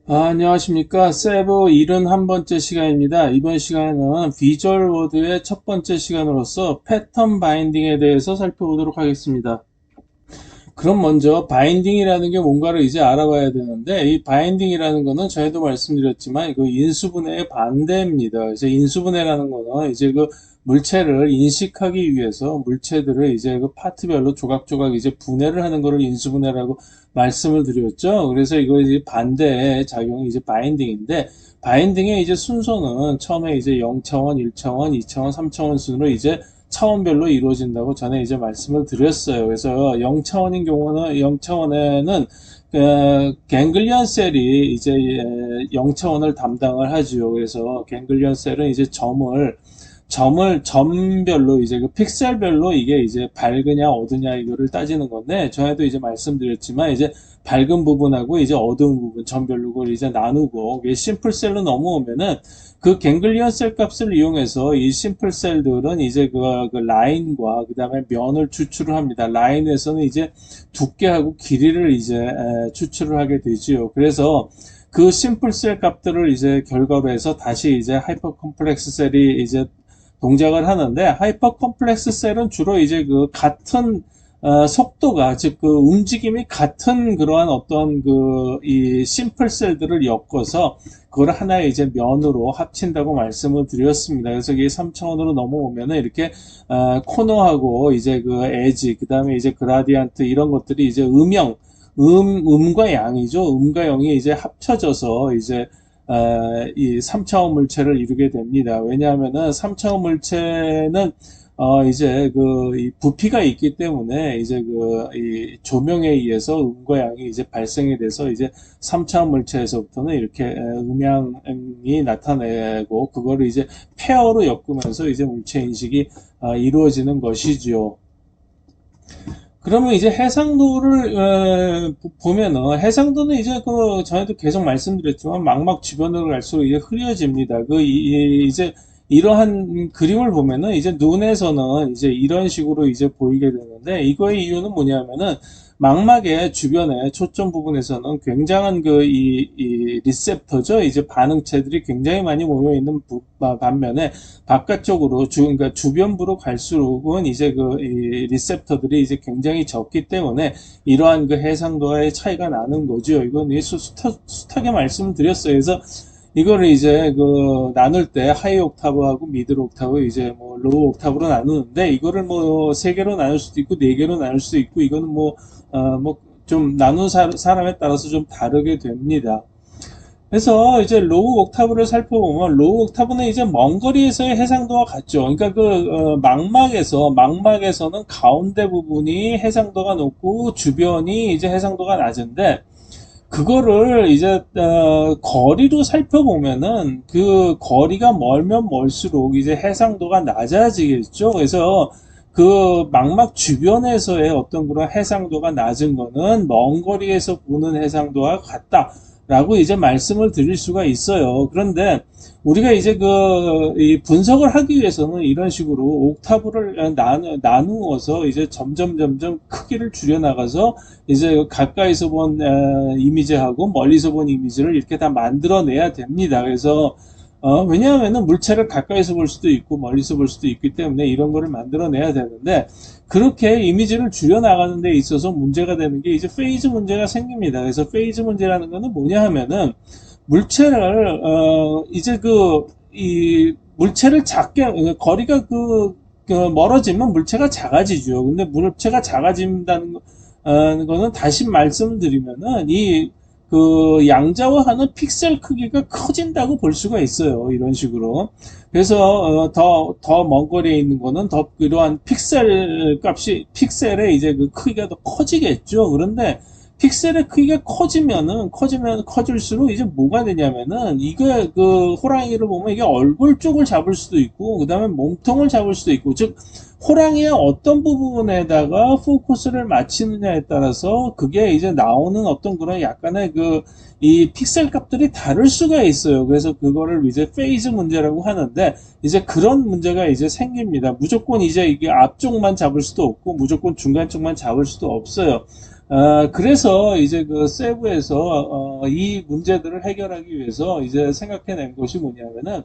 안녕하십니까. 세부 71번째 시간입니다. 이번 시간에는 비주얼 워드의 첫 번째 시간으로서 패턴 바인딩에 대해서 살펴보도록 하겠습니다. 그럼 먼저 바인딩이라는 게 뭔가를 이제 알아봐야 되는데, 이 바인딩이라는 거는 전에도 말씀드렸지만 그 인수분해의 반대입니다. 그래서 인수분해라는 거는 이제 그 물체를 인식하기 위해서 물체들을 이제 그 파트별로 조각조각 이제 분해를 하는 거를 인수분해라고 말씀을 드렸죠. 그래서 이거 이제 반대의 작용이 이제 바인딩인데, 바인딩의 이제 순서는 처음에 이제 0차원, 1차원, 2차원, 3차원 순으로 이제 차원별로 이루어진다고 전에 이제 말씀을 드렸어요. 그래서 0차원인 경우는 0차원에는 갱글리언 셀이 이제 0차원을 담당을 하죠. 그래서 갱글리언 셀은 이제 점별로 이제 그 픽셀별로 이게 이제 밝으냐 어두냐 이거를 따지는 건데, 전에도 이제 말씀드렸지만 이제 밝은 부분하고 이제 어두운 부분 점별로 그걸 이제 나누고, 이게 심플 셀로 넘어오면은 그 갱글리언 셀 값을 이용해서 이 심플 셀들은 이제 그 라인과 그 다음에 면을 추출을 합니다. 라인에서는 이제 두께하고 길이를 이제 추출을 하게 되지요. 그래서 그 심플 셀 값들을 이제 결과로 해서 다시 이제 하이퍼 컴플렉스 셀이 이제 동작을 하는데, 하이퍼 컴플렉스 셀은 주로 이제 그 같은 속도가, 즉 그 움직임이 같은 그러한 어떤 그 이 심플 셀들을 엮어서 그걸 하나의 이제 면으로 합친다고 말씀을 드렸습니다. 그래서 이게 3차원으로 넘어오면은 이렇게 코너하고 이제 그 에지, 그 다음에 이제 그라디안트 이런 것들이 이제 음과 양이죠. 음과 영이 이제 합쳐져서 이제 이 3차원 물체를 이루게 됩니다. 왜냐하면은 3차원 물체는 이제 이 부피가 있기 때문에 이제 이 조명에 의해서 음과 양이 이제 발생이 돼서 이제 3차원 물체에서부터는 이렇게 음양이 나타내고, 그거를 이제 페어로 엮으면서 이제 물체 인식이 이루어지는 것이죠. 그러면 이제 해상도를 보면은, 해상도는 이제 그 전에도 계속 말씀드렸지만 망막 주변으로 갈수록 이제 흐려집니다. 이제 이러한 그림을 보면은 이제 눈에서는 이제 이런 식으로 이제 보이게 되는데, 이거의 이유는 뭐냐면은 망막의 주변에 초점 부분에서는 굉장한 이 리셉터죠. 이제 반응체들이 굉장히 많이 모여 있는 반면에 바깥쪽으로 그러니까 주변부로 갈수록은 이제 이 리셉터들이 이제 굉장히 적기 때문에 이러한 그 해상도와의 차이가 나는 거죠. 이건 숱하게 말씀드렸어요. 그래서 이거를 이제 나눌 때 하이 옥타브하고 미들 옥타브, 이제 뭐 로우 옥타브로 나누는데, 이거를 뭐 세 개로 나눌 수도 있고 네 개로 나눌 수도 있고, 이거는 좀 나눈 사람에 따라서 좀 다르게 됩니다. 그래서 이제 로우 옥타브를 살펴보면, 로우 옥타브는 이제 먼 거리에서의 해상도와 같죠. 그러니까 망막에서는 가운데 부분이 해상도가 높고 주변이 이제 해상도가 낮은데, 그거를 이제 거리로 살펴보면은 그 거리가 멀면 멀수록 이제 해상도가 낮아지겠죠. 그래서 그 망막 주변에서의 어떤 그런 해상도가 낮은 거는 먼 거리에서 보는 해상도와 같다라고 이제 말씀을 드릴 수가 있어요. 그런데 우리가 이제 이 분석을 하기 위해서는 이런 식으로 옥타브를 나누어서 이제 점점 크기를 줄여 나가서 이제 가까이서 본 이미지하고 멀리서 본 이미지를 이렇게 다 만들어내야 됩니다. 그래서 왜냐하면은 물체를 가까이서 볼 수도 있고 멀리서 볼 수도 있기 때문에 이런 거를 만들어내야 되는데, 그렇게 이미지를 줄여 나가는 데 있어서 문제가 되는 게 이제 페이즈 문제가 생깁니다. 그래서 페이즈 문제라는 거는 뭐냐 하면은, 물체를 이제 이 물체를 거리가 멀어지면 물체가 작아지죠. 근데 물체가 작아진다는 거는 다시 말씀드리면은 양자화하는 픽셀 크기가 커진다고 볼 수가 있어요. 이런 식으로. 그래서 더 먼 거리에 있는 거는 더 이러한 픽셀의 이제 그 크기가 더 커지겠죠. 그런데 픽셀의 크기가 커지면 커질수록 이제 뭐가 되냐면은, 이거 호랑이를 보면 이게 얼굴 쪽을 잡을 수도 있고 그 다음에 몸통을 잡을 수도 있고, 즉 호랑이의 어떤 부분에다가 포커스를 맞추느냐에 따라서 그게 이제 나오는 어떤 그런 약간의 이 픽셀 값들이 다를 수가 있어요. 그래서 그거를 이제 페이즈 문제라고 하는데, 이제 그런 문제가 이제 생깁니다. 무조건 이제 이게 앞쪽만 잡을 수도 없고, 무조건 중간 쪽만 잡을 수도 없어요. 그래서 이제 세부에서 이 문제들을 해결하기 위해서 이제 생각해낸 것이 뭐냐면은,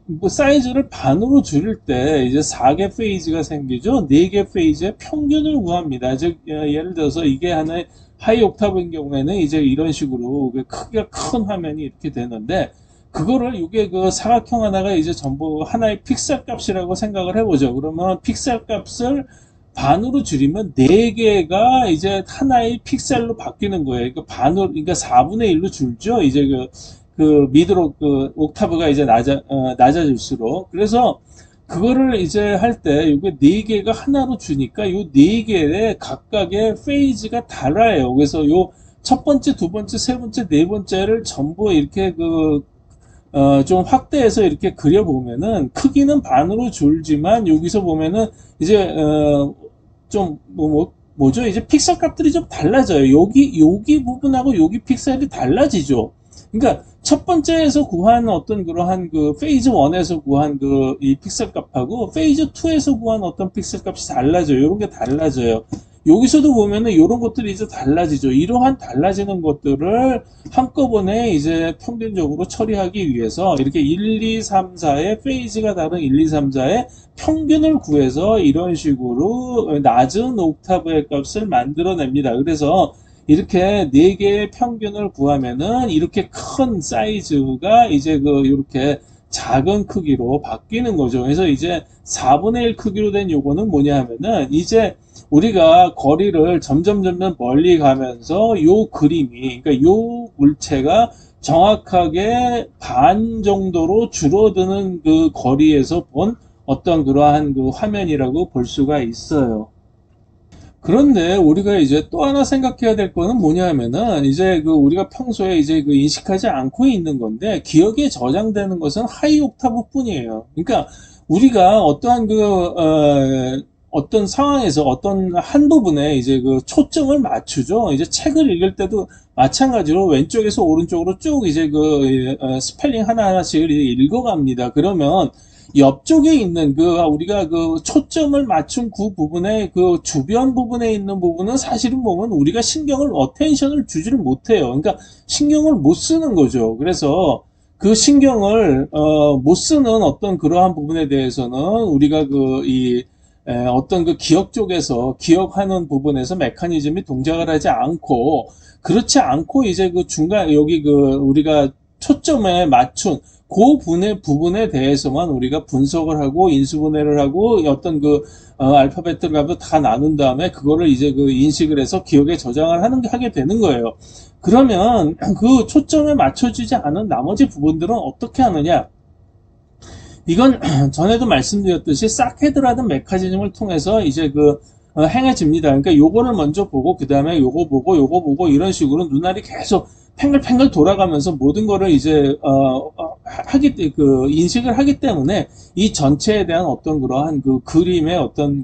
뭐 사이즈를 반으로 줄일 때 이제 4개 페이지가 생기죠. 4개 페이지의 평균을 구합니다. 즉 예를 들어서 이게 하나의 하이 옥타브인 경우에는 이제 이런 식으로 크기가 큰 화면이 이렇게 되는데, 그거를 이게 사각형 하나가 이제 전부 하나의 픽셀 값이라고 생각을 해보죠. 그러면 픽셀 값을 반으로 줄이면 4개가 이제 하나의 픽셀로 바뀌는 거예요. 그러니까 그러니까 4분의 1로 줄죠. 이제 미드로 옥타브가 이제 낮아질수록. 그래서 그거를 이제 할 때 이게 4개가 하나로 주니까 요 4개의 각각의 페이지가 달라요. 그래서 요 첫 번째, 두 번째, 세 번째, 네 번째를 전부 이렇게 좀 확대해서 이렇게 그려보면은 크기는 반으로 줄지만 여기서 보면은 이제 좀 뭐죠? 이제 픽셀 값들이 좀 달라져요. 여기 부분하고 여기 픽셀이 달라지죠. 그러니까 첫 번째에서 구한 어떤 그러한 페이즈 1에서 구한 이 픽셀 값하고 페이즈 2에서 구한 어떤 픽셀 값이 달라져요. 이런 게 달라져요. 여기서도 보면은 이런 것들이 이제 달라지죠. 이러한 달라지는 것들을 한꺼번에 이제 평균적으로 처리하기 위해서 이렇게 1, 2, 3, 4의 페이지가 다른 1, 2, 3, 4의 평균을 구해서 이런 식으로 낮은 옥타브의 값을 만들어냅니다. 그래서 이렇게 4개의 평균을 구하면은 이렇게 큰 사이즈가 이제 이렇게 작은 크기로 바뀌는 거죠. 그래서 이제 4분의 1 크기로 된 요거는 뭐냐 하면은 이제 우리가 거리를 점점 멀리 가면서 요 그림이, 그러니까 요 물체가 정확하게 반 정도로 줄어드는 거리에서 본 어떤 그러한 화면이라고 볼 수가 있어요. 그런데 우리가 이제 또 하나 생각해야 될 거는 뭐냐 하면은 이제 우리가 평소에 이제 인식하지 않고 있는 건데, 기억에 저장되는 것은 하이 옥타브 뿐이에요. 그러니까 우리가 어떠한 어떤 상황에서 어떤 한 부분에 이제 초점을 맞추죠. 이제 책을 읽을 때도 마찬가지로 왼쪽에서 오른쪽으로 쭉 이제 스펠링 하나하나씩 읽어갑니다. 그러면 옆쪽에 있는 우리가 초점을 맞춘 부분의 주변 부분에 있는 부분은 사실은 보면 우리가 신경을 어텐션을 주지를 못해요. 그러니까 신경을 못 쓰는 거죠. 그래서 그 신경을 못 쓰는 어떤 그러한 부분에 대해서는 우리가 어떤 기억 쪽에서 기억하는 부분에서 메커니즘이 동작을 하지 않고, 그렇지 않고 이제 중간 여기 우리가 초점에 맞춘 부분에 대해서만 우리가 분석을 하고 인수분해를 하고 어떤 알파벳들 값을 다 나눈 다음에 그거를 이제 인식을 해서 기억에 저장을 하게 되는 거예요. 그러면 그 초점에 맞춰지지 않은 나머지 부분들은 어떻게 하느냐? 이건 전에도 말씀드렸듯이 사케드라는 메커니즘을 통해서 이제 행해집니다. 그러니까 요거를 먼저 보고 그 다음에 요거 보고 이런 식으로 눈알이 계속 팽글팽글 돌아가면서 모든 거를 이제 인식을 하기 때문에 이 전체에 대한 어떤 그러한 그림의 어떤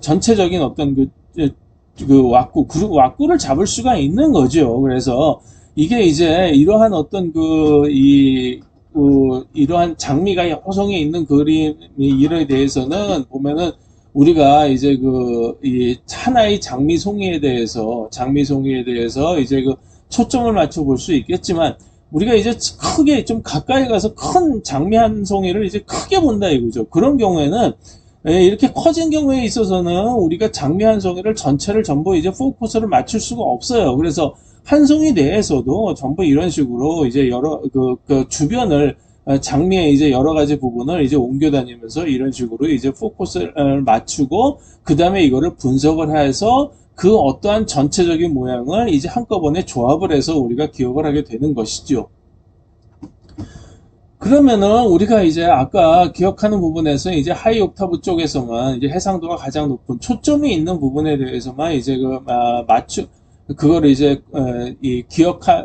전체적인 어떤 왁구를 잡을 수가 있는 거죠. 그래서 이게 이제 이러한 어떤 이러한 장미가 여성에 있는 그림이 일에 대해서는 보면은 우리가 이제 이 하나의 장미송이에 대해서 이제 초점을 맞춰 볼 수 있겠지만, 우리가 이제 크게 좀 가까이 가서 큰 장미 한 송이를 이제 크게 본다 이거죠. 그런 경우에는 이렇게 커진 경우에 있어서는 우리가 장미 한 송이를 전체를 전부 이제 포커스를 맞출 수가 없어요. 그래서 한 송이 내에서도 전부 이런 식으로 이제 여러 주변을 장미의 이제 여러 가지 부분을 이제 옮겨 다니면서 이런 식으로 이제 포커스를 맞추고 그 다음에 이거를 분석을 해서 그 어떠한 전체적인 모양을 이제 한꺼번에 조합을 해서 우리가 기억을 하게 되는 것이죠. 그러면은 우리가 이제 아까 기억하는 부분에서 이제 하이 옥타브 쪽에서만 이제 해상도가 가장 높은 초점이 있는 부분에 대해서만 이제 그거를 이제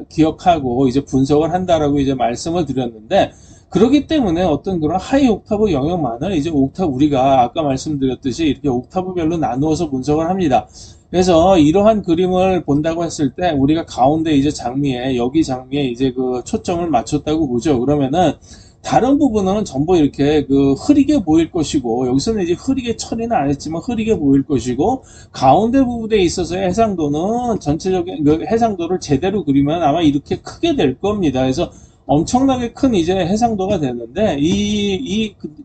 기억하고 이제 분석을 한다라고 이제 말씀을 드렸는데, 그렇기 때문에 어떤 그런 하이 옥타브 영역만을 이제 옥타브, 우리가 아까 말씀드렸듯이 이렇게 옥타브별로 나누어서 분석을 합니다. 그래서 이러한 그림을 본다고 했을 때 우리가 가운데 이제 장미에, 여기 장미에 이제 그 초점을 맞췄다고 보죠. 그러면은 다른 부분은 전부 이렇게 그 흐리게 보일 것이고, 여기서는 이제 흐리게 처리는 안 했지만 흐리게 보일 것이고, 가운데 부분에 있어서의 해상도는 전체적인 그 해상도를 제대로 그리면 아마 이렇게 크게 될 겁니다. 그래서 엄청나게 큰 이제 해상도가 되는데,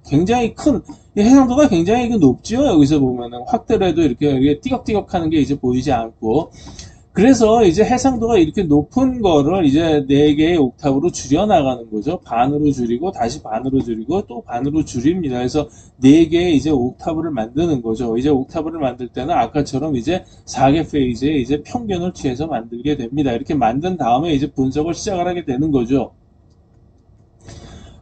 굉장히 큰, 이 해상도가 굉장히 높죠. 여기서 보면은 확대를 해도 이렇게 띠걱띠걱 하는 게 이제 보이지 않고, 그래서 이제 해상도가 이렇게 높은 거를 이제 4개의 옥타브로 줄여 나가는 거죠. 반으로 줄이고 다시 반으로 줄이고 또 반으로 줄입니다. 그래서 4개의 이제 옥타브를 만드는 거죠. 이제 옥타브를 만들 때는 아까처럼 이제 4개 페이지에 이제 평균을 취해서 만들게 됩니다. 이렇게 만든 다음에 이제 분석을 시작을 하게 되는 거죠.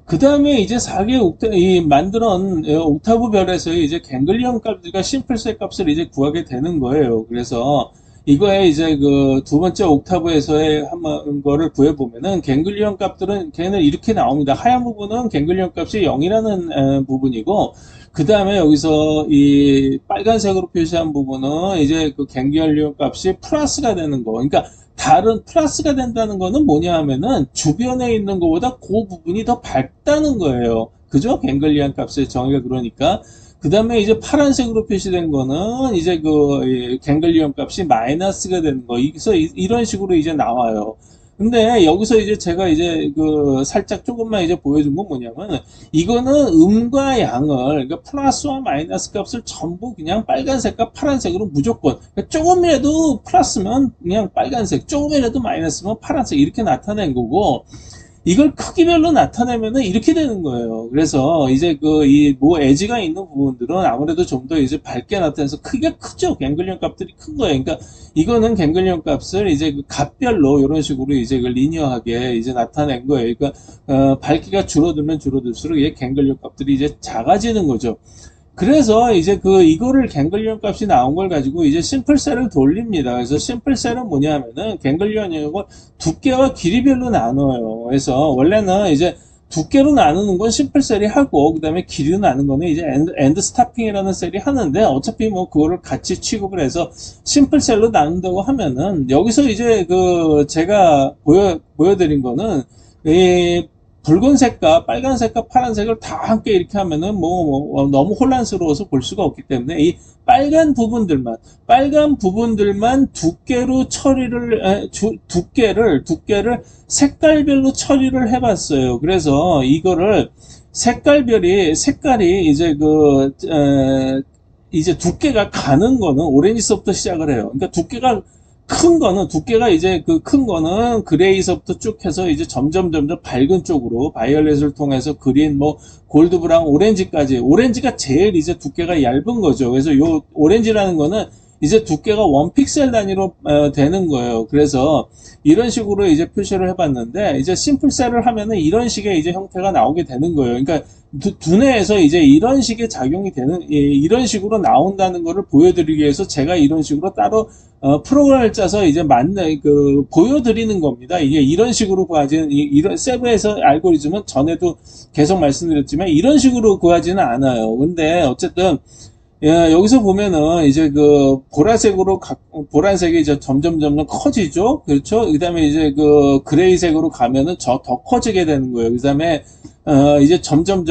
그 다음에 이제 4개 만드는 옥타브별에서의 이제 갱글리언 값과 심플셀 값을 이제 구하게 되는 거예요. 그래서 이거에 이제 그 두 번째 옥타브에서의 한 거를 구해보면은 갱글리언 값들은 걔는 이렇게 나옵니다. 하얀 부분은 갱글리언 값이 0이라는 부분이고, 그 다음에 여기서 이 빨간색으로 표시한 부분은 이제 그 갱글리언 값이 플러스가 되는 거. 그러니까 다른 플러스가 된다는 거는 뭐냐 하면은 주변에 있는 것보다 그 부분이 더 밝다는 거예요. 그죠? 갱글리언 값의 정의가 그러니까. 그 다음에 이제 파란색으로 표시된 거는 이제 그 갱글리언 값이 마이너스가 되는 거. 그래서 이런 식으로 이제 나와요. 근데 여기서 이제 제가 이제 그 살짝 조금만 이제 보여준 건 뭐냐면, 이거는 음과 양을, 그러니까 플러스와 마이너스 값을 전부 그냥 빨간색과 파란색으로 무조건, 그러니까 조금이라도 플러스면 그냥 빨간색, 조금이라도 마이너스면 파란색, 이렇게 나타낸 거고, 이걸 크기별로 나타내면은 이렇게 되는 거예요. 그래서 이제 그 이 뭐 에지가 있는 부분들은 아무래도 좀 더 이제 밝게 나타내서 크기가 크죠. 갱글리언 값들이 큰 거예요. 그러니까 이거는 갱글리언 값을 이제 그 값별로 이런 식으로 이제 그 리니어하게 이제 나타낸 거예요. 그러니까 밝기가 줄어들면 줄어들수록 이 갱글리언 값들이 이제 작아지는 거죠. 그래서 이제 이거를 갱글리언 값이 나온 걸 가지고 이제 심플셀을 돌립니다. 그래서 심플셀은 뭐냐 하면은 갱글리언 영역을 두께와 길이별로 나눠요. 그래서 원래는 이제 두께로 나누는 건 심플셀이 하고, 그 다음에 길이로 나누는 거는 이제 엔드 스타핑이라는 셀이 하는데, 어차피 뭐 그거를 같이 취급을 해서 심플셀로 나눈다고 하면은, 여기서 이제 제가 보여드린 거는 이 붉은색과 빨간색과 파란색을 다 함께 이렇게 하면은 너무 혼란스러워서 볼 수가 없기 때문에, 이 빨간 부분들만 두께로 두께를 색깔별로 처리를 해봤어요. 그래서 이거를 색깔이 이제 두께가 가는 거는 오렌지서부터 시작을 해요. 그러니까 두께가 이제 큰 거는 그레이서부터 쭉 해서 이제 점점 밝은 쪽으로 바이올렛을 통해서 그린, 골드 브라운, 오렌지가 제일 이제 두께가 얇은 거죠. 그래서 요 오렌지라는 거는 이제 두께가 1픽셀 단위로 되는 거예요. 그래서 이런 식으로 이제 표시를 해봤는데, 이제 심플셀을 하면은 이런 식의 이제 형태가 나오게 되는 거예요. 그러니까 두뇌에서 이제 이런 식의 작용이 되는, 이런 식으로 나온다는 거를 보여드리기 위해서 제가 이런 식으로 따로 프로그램을 짜서 이제 보여드리는 겁니다. 이게 이런 식으로 구하지는, 이런 세브에서 알고리즘은 전에도 계속 말씀드렸지만 이런 식으로 구하지는 않아요. 근데 어쨌든 여기서 보면은 이제 보라색이 이제 점점 커지죠. 그렇죠. 그 다음에 이제 그레이색으로 가면은 더 커지게 되는 거예요. 그 다음에 이제 점점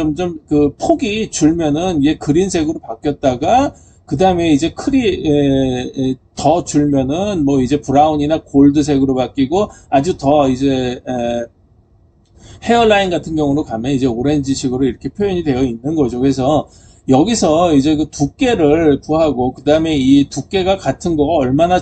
폭이 줄면은 이게 그린색으로 바뀌었다가, 그 다음에 이제 더 줄면은 이제 브라운이나 골드색으로 바뀌고, 아주 더 이제 헤어라인 같은 경우로 가면 이제 오렌지식으로 이렇게 표현이 되어 있는 거죠. 그래서 여기서 이제 두께를 구하고, 그 다음에 이 두께가 같은 거가 얼마나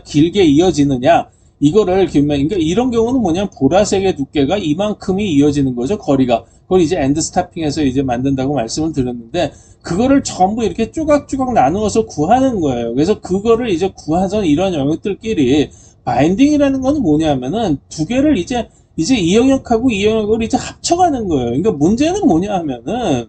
길게 이어지느냐, 그러니까 이런 경우는 뭐냐면 보라색의 두께가 이만큼이 이어지는 거죠, 거리가. 그걸 이제 엔드 스타핑에서 이제 만든다고 말씀을 드렸는데, 그거를 전부 이렇게 조각조각 나누어서 구하는 거예요. 그래서 그거를 이제 구하선 이런 영역들끼리 바인딩이라는 거는 뭐냐면은 두 개를 이제 이 영역하고 이 영역을 이제 합쳐가는 거예요. 그러니까 문제는 뭐냐 하면은,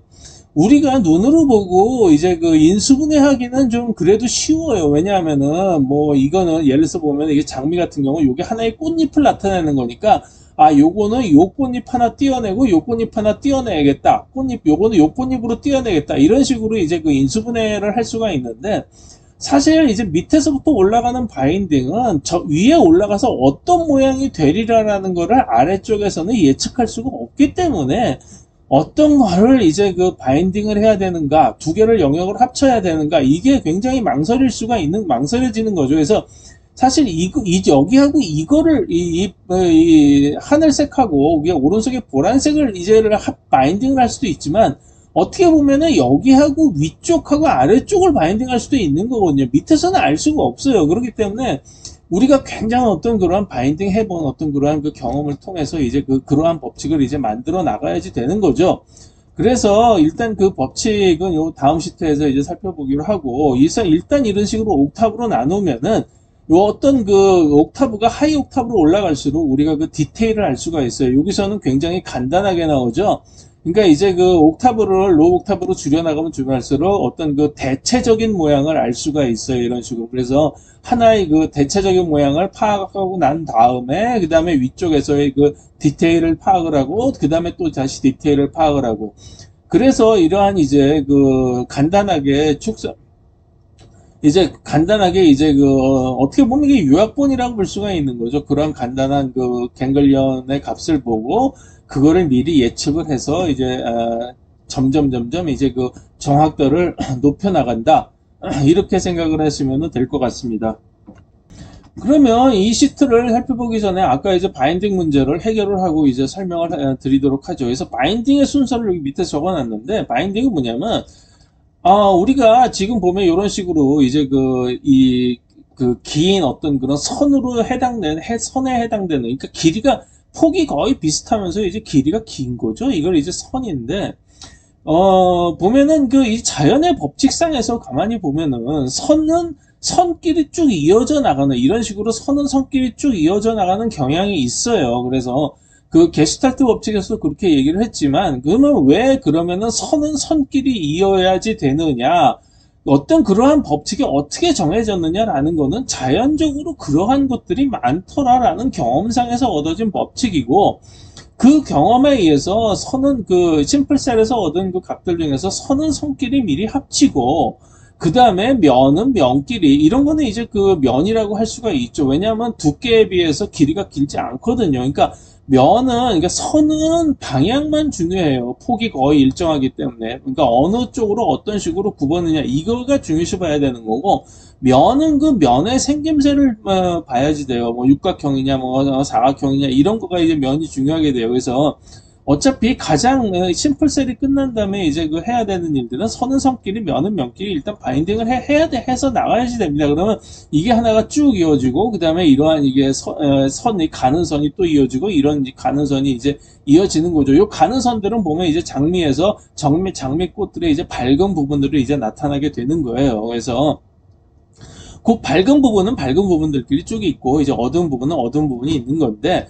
우리가 눈으로 보고 이제 그 인수분해하기는 좀 그래도 쉬워요. 왜냐하면은 뭐 이거는 예를 들어서 보면 이게 장미 같은 경우 요게 하나의 꽃잎을 나타내는 거니까 아 요거는 요 꽃잎 하나 띄어내고 요 꽃잎 하나 띄어내야겠다. 꽃잎 요거는 요 꽃잎으로 띄어내겠다. 이런 식으로 이제 그 인수분해를 할 수가 있는데 사실 이제 밑에서부터 올라가는 바인딩은 저 위에 올라가서 어떤 모양이 되리라라는 거를 아래쪽에서는 예측할 수가 없기 때문에 어떤 거를 이제 그 바인딩을 해야 되는가, 두 개를 영역을 합쳐야 되는가, 이게 굉장히 망설여지는 거죠. 그래서 사실 여기하고 이거를, 이 하늘색하고, 이게 오른쪽에 보라색을 이제를 바인딩을 할 수도 있지만, 어떻게 보면은 여기하고 위쪽하고 아래쪽을 바인딩할 수도 있는 거거든요. 밑에서는 알 수가 없어요. 그렇기 때문에, 우리가 굉장히 어떤 그러한 바인딩 해본 어떤 그러한 그 경험을 통해서 이제 그러한 법칙을 이제 만들어 나가야지 되는 거죠. 그래서 일단 그 법칙은 요 다음 시트에서 이제 살펴보기로 하고, 일단 이런 식으로 옥탑으로 나누면은 요 어떤 그 옥타브가 하이 옥타브로 올라갈수록 우리가 그 디테일을 알 수가 있어요. 여기서는 굉장히 간단하게 나오죠. 그러니까 이제 그 옥타브를 로우 옥타브로 줄여나가면 줄여날수록 어떤 그 대체적인 모양을 알 수가 있어요. 이런 식으로. 그래서 하나의 그 대체적인 모양을 파악하고 난 다음에 그 다음에 위쪽에서의 그 디테일을 파악을 하고 그 다음에 또 다시 디테일을 파악을 하고 그래서 이러한 이제 그 간단하게 이제 그 어떻게 보면 이게 요약본이라고 볼 수가 있는 거죠. 그런 간단한 그 갱글리언의 값을 보고 그거를 미리 예측을 해서 이제 점점 이제 그 정확도를 높여 나간다. 이렇게 생각을 하시면 될 것 같습니다. 그러면 이 시트를 살펴보기 전에 아까 이제 바인딩 문제를 해결을 하고 이제 설명을 드리도록 하죠. 그래서 바인딩의 순서를 여기 밑에 적어놨는데 바인딩은 뭐냐면 우리가 지금 보면 이런 식으로 이제 긴 어떤 그런 선에 해당되는, 그러니까 폭이 거의 비슷하면서 이제 길이가 긴 거죠. 이걸 이제 선인데, 보면은 이 자연의 법칙상에서 가만히 보면은 선끼리 쭉 이어져 나가는, 이런 식으로 선끼리 쭉 이어져 나가는 경향이 있어요. 그래서 그 게슈탈트 법칙에서도 그렇게 얘기를 했지만 그러면 왜 그러면은 선끼리 이어야지 되느냐 어떤 그러한 법칙이 어떻게 정해졌느냐라는 거는 자연적으로 그러한 것들이 많더라라는 경험상에서 얻어진 법칙이고 그 경험에 의해서 그 심플셀에서 얻은 그 값들 중에서 선끼리 미리 합치고 그 다음에 면은 면끼리 이런 거는 이제 그 면이라고 할 수가 있죠. 왜냐하면 두께에 비해서 길이가 길지 않거든요. 그러니까 그러니까 선은 방향만 중요해요. 폭이 거의 일정하기 때문에. 그러니까 어느 쪽으로 어떤 식으로 굽었느냐, 이거가 중요시 봐야 되는 거고, 면은 그 면의 생김새를 봐야지 돼요. 뭐 육각형이냐, 뭐 사각형이냐, 이런 거가 이제 면이 중요하게 돼요. 그래서 어차피 가장 심플셀이 끝난 다음에 이제 해야 되는 일들은 선은 선끼리 면은 면끼리 일단 바인딩을 해서 나가야지 됩니다. 그러면 이게 하나가 쭉 이어지고 그 다음에 이러한 이게 선이 가는 선이 또 이어지고 이런 가는 선이 이제 이어지는 거죠. 요 가는 선들은 보면 이제 장미에서 장미꽃들의 이제 밝은 부분들이 이제 나타나게 되는 거예요. 그래서 그 밝은 부분은 밝은 부분들끼리 쭉 있고 이제 어두운 부분은 어두운 부분이 있는 건데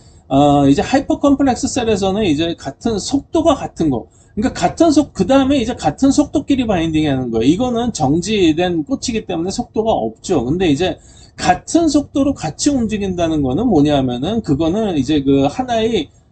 이제 하이퍼 컴플렉스 셀에서는 이제 속도가 같은 거. 그러니까 그 다음에 이제 같은 속도끼리 바인딩 하는 거예요. 이거는 정지된 꽃이기 때문에 속도가 없죠. 근데 이제 같은 속도로 같이 움직인다는 거는 뭐냐면은 그거는 이제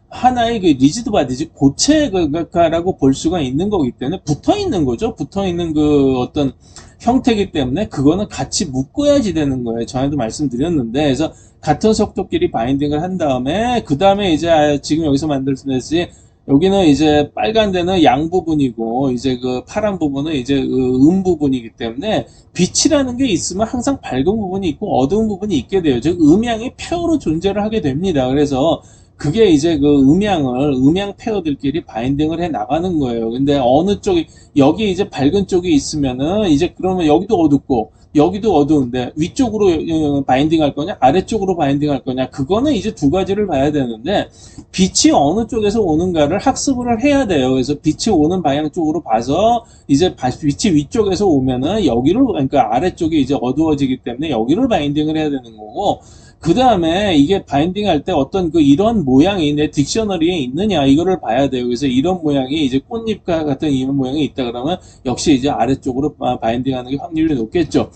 하나의 그 리지드 바디지 고체가라고 볼 수가 있는 거기 때문에 붙어 있는 거죠. 붙어 있는 그 어떤 형태이기 때문에 그거는 같이 묶어야지 되는 거예요. 전에도 말씀드렸는데 그래서 같은 속도끼리 바인딩을 한 다음에 그 다음에 이제 지금 여기서 만들었듯이 여기는 이제 빨간 데는 양 부분이고 이제 그 파란 부분은 이제 음 부분이기 때문에 빛이라는 게 있으면 항상 밝은 부분이 있고 어두운 부분이 있게 돼요. 즉 음양이 페어로 존재를 하게 됩니다. 그래서 그게 이제 음양 페어들끼리 바인딩을 해 나가는 거예요. 근데 어느 쪽이, 여기 이제 밝은 쪽이 있으면은, 이제 그러면 여기도 어둡고, 여기도 어두운데, 위쪽으로 바인딩 할 거냐, 아래쪽으로 바인딩 할 거냐, 그거는 이제 두 가지를 봐야 되는데, 빛이 어느 쪽에서 오는가를 학습을 해야 돼요. 그래서 빛이 오는 방향 쪽으로 봐서, 이제 빛이 위쪽에서 오면은, 그러니까 아래쪽이 이제 어두워지기 때문에 여기를 바인딩을 해야 되는 거고, 그 다음에 이게 바인딩 할 때 어떤 그 이런 모양이 내 딕셔너리에 있느냐 이거를 봐야 돼요. 그래서 이런 모양이 이제 꽃잎과 같은 이런 모양이 있다 그러면 역시 이제 아래쪽으로 바인딩 하는 게 확률이 높겠죠.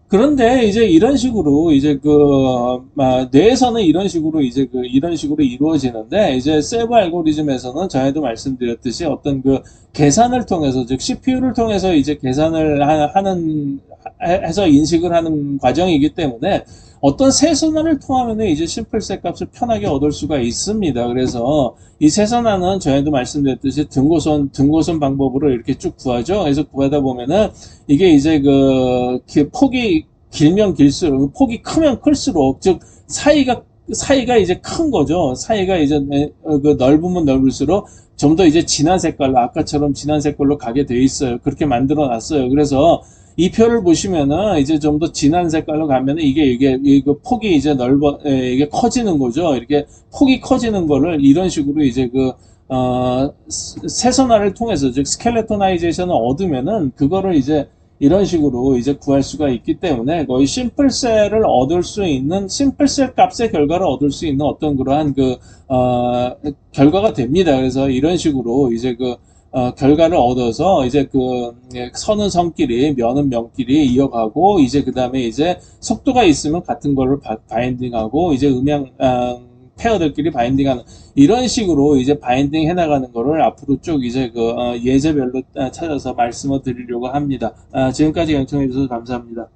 그런데 이제 이런 식으로 이제 뇌에서는 이런 식으로 이제 이런 식으로 이루어지는데 이제 세부 알고리즘에서는 전에도 말씀드렸듯이 어떤 그 계산을 통해서 즉 CPU를 통해서 이제 계산을 해서 인식을 하는 과정이기 때문에 어떤 세선화를 통하면 이제 심플셋 값을 편하게 얻을 수가 있습니다. 그래서 이 세선화는 전에도 말씀드렸듯이 등고선 방법으로 이렇게 쭉 구하죠. 그래서 구하다 보면은 이게 이제 폭이 길면 길수록, 폭이 크면 클수록, 즉, 사이가 이제 큰 거죠. 사이가 이제 넓으면 넓을수록 좀 더 이제 진한 색깔로, 아까처럼 진한 색깔로 가게 돼 있어요. 그렇게 만들어 놨어요. 그래서 이 표를 보시면은 이제 좀 더 진한 색깔로 가면은 이게 폭이 이제 이게 커지는 거죠. 이렇게 폭이 커지는 거를 이런 식으로 이제 세선화를 통해서, 즉, 스켈레토나이제이션을 얻으면은 그거를 이제 이런 식으로 이제 구할 수가 있기 때문에 거의 심플셀을 얻을 수 있는, 심플셀 값의 결과를 얻을 수 있는 어떤 그러한 결과가 됩니다. 그래서 이런 식으로 이제 결과를 얻어서 이제 선은 선끼리, 면은 면끼리 이어가고, 이제 그 다음에 이제 속도가 있으면 같은 거를 바인딩하고, 이제 페어들끼리 바인딩하는 이런 식으로 이제 바인딩 해나가는 거를 앞으로 쭉 이제 예제별로 찾아서 말씀을 드리려고 합니다. 지금까지 경청해 주셔서 감사합니다.